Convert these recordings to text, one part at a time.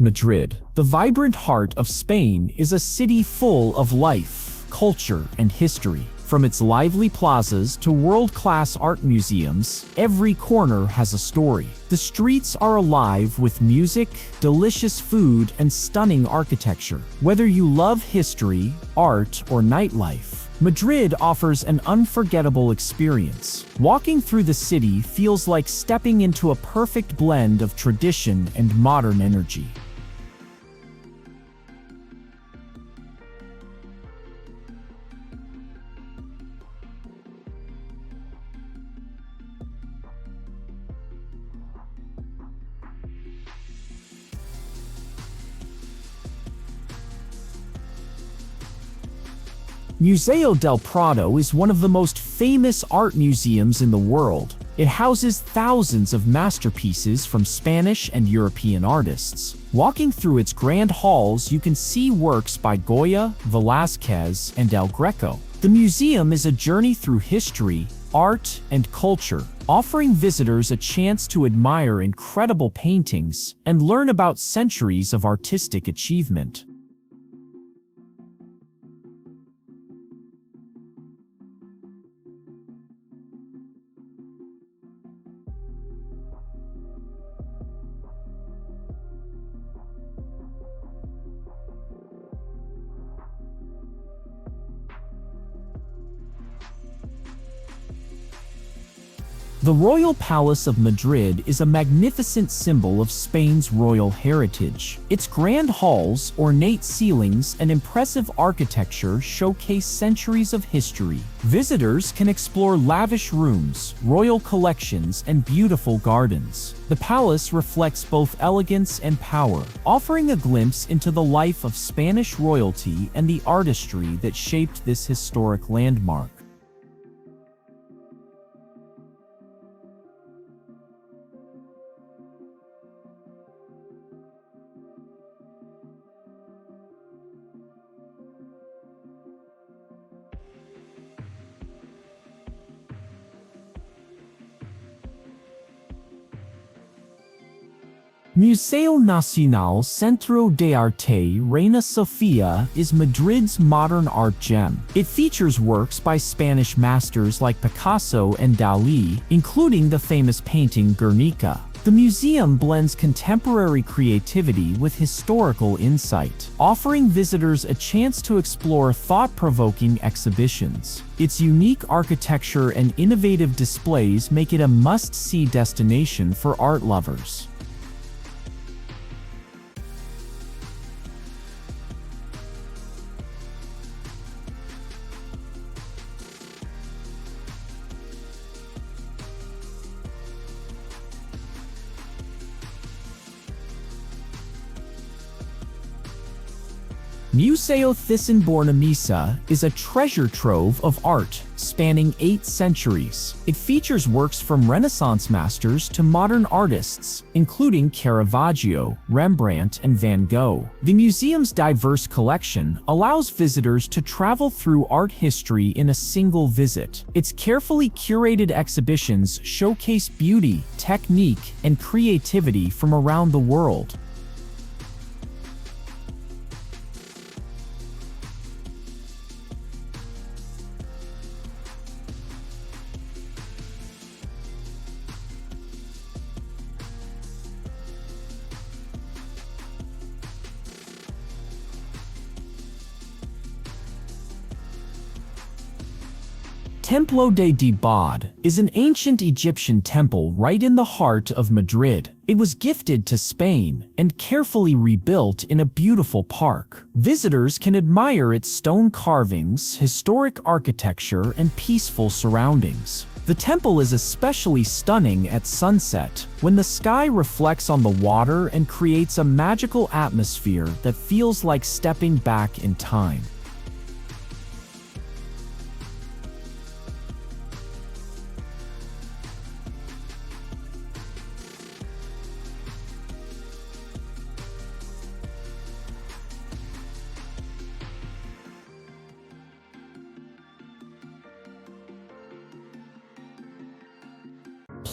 Madrid, the vibrant heart of Spain, is a city full of life, culture, and history. From its lively plazas to world-class art museums, every corner has a story. The streets are alive with music, delicious food, and stunning architecture. Whether you love history, art, or nightlife, Madrid offers an unforgettable experience. Walking through the city feels like stepping into a perfect blend of tradition and modern energy. Museo del Prado is one of the most famous art museums in the world. It houses thousands of masterpieces from Spanish and European artists. Walking through its grand halls, you can see works by Goya, Velázquez, and El Greco. The museum is a journey through history, art, and culture, offering visitors a chance to admire incredible paintings and learn about centuries of artistic achievement. The Royal Palace of Madrid is a magnificent symbol of Spain's royal heritage. Its grand halls, ornate ceilings, and impressive architecture showcase centuries of history. Visitors can explore lavish rooms, royal collections, and beautiful gardens. The palace reflects both elegance and power, offering a glimpse into the life of Spanish royalty and the artistry that shaped this historic landmark. Museo Nacional Centro de Arte Reina Sofía is Madrid's modern art gem. It features works by Spanish masters like Picasso and Dalí, including the famous painting Guernica. The museum blends contemporary creativity with historical insight, offering visitors a chance to explore thought-provoking exhibitions. Its unique architecture and innovative displays make it a must-see destination for art lovers. Museo Thyssen-Bornemisza is a treasure trove of art spanning 8 centuries. It features works from Renaissance masters to modern artists, including Caravaggio, Rembrandt, and Van Gogh. The museum's diverse collection allows visitors to travel through art history in a single visit. Its carefully curated exhibitions showcase beauty, technique, and creativity from around the world. Templo de Debod is an ancient Egyptian temple right in the heart of Madrid. It was gifted to Spain and carefully rebuilt in a beautiful park. Visitors can admire its stone carvings, historic architecture, and peaceful surroundings. The temple is especially stunning at sunset, when the sky reflects on the water and creates a magical atmosphere that feels like stepping back in time.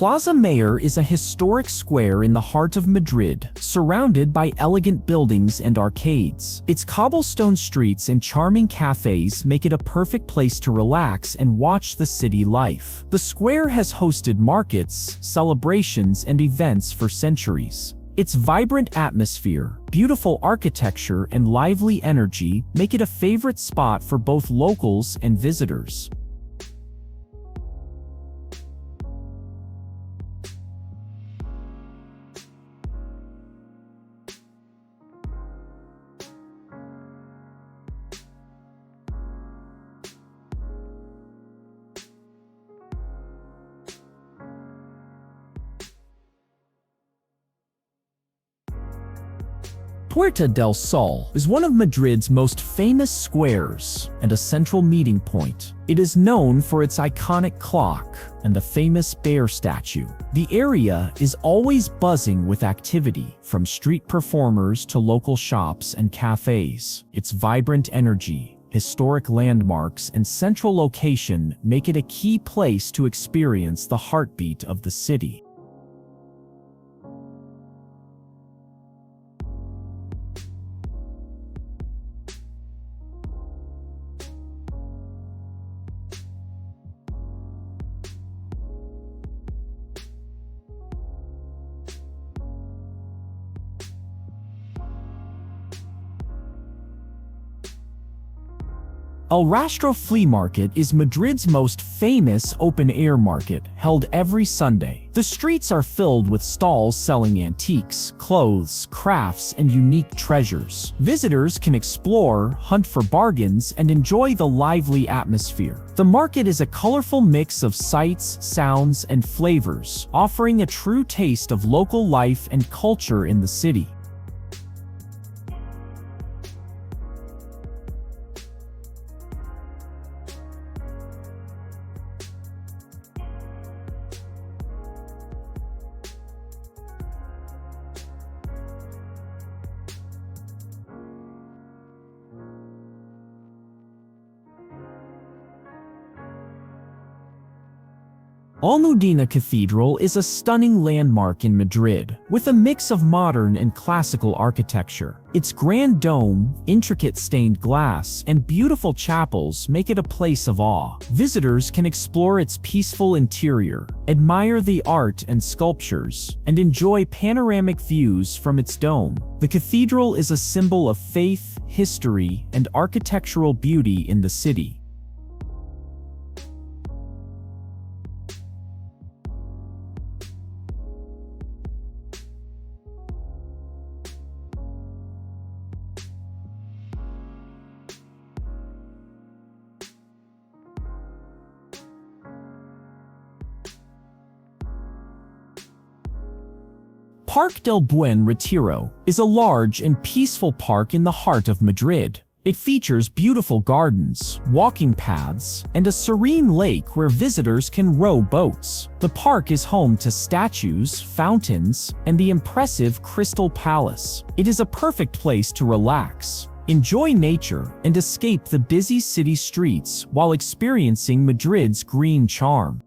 Plaza Mayor is a historic square in the heart of Madrid, surrounded by elegant buildings and arcades. Its cobblestone streets and charming cafes make it a perfect place to relax and watch the city life. The square has hosted markets, celebrations, and events for centuries. Its vibrant atmosphere, beautiful architecture, and lively energy make it a favorite spot for both locals and visitors. Puerta del Sol is one of Madrid's most famous squares and a central meeting point. It is known for its iconic clock and the famous bear statue. The area is always buzzing with activity, from street performers to local shops and cafes. Its vibrant energy, historic landmarks, and central location make it a key place to experience the heartbeat of the city. El Rastro Flea Market is Madrid's most famous open-air market, held every Sunday. The streets are filled with stalls selling antiques, clothes, crafts, and unique treasures. Visitors can explore, hunt for bargains, and enjoy the lively atmosphere. The market is a colorful mix of sights, sounds, and flavors, offering a true taste of local life and culture in the city. Almudena Cathedral is a stunning landmark in Madrid, with a mix of modern and classical architecture. Its grand dome, intricate stained glass, and beautiful chapels make it a place of awe. Visitors can explore its peaceful interior, admire the art and sculptures, and enjoy panoramic views from its dome. The cathedral is a symbol of faith, history, and architectural beauty in the city. Parque del Buen Retiro is a large and peaceful park in the heart of Madrid. It features beautiful gardens, walking paths, and a serene lake where visitors can row boats. The park is home to statues, fountains, and the impressive Crystal Palace. It is a perfect place to relax, enjoy nature, and escape the busy city streets while experiencing Madrid's green charm.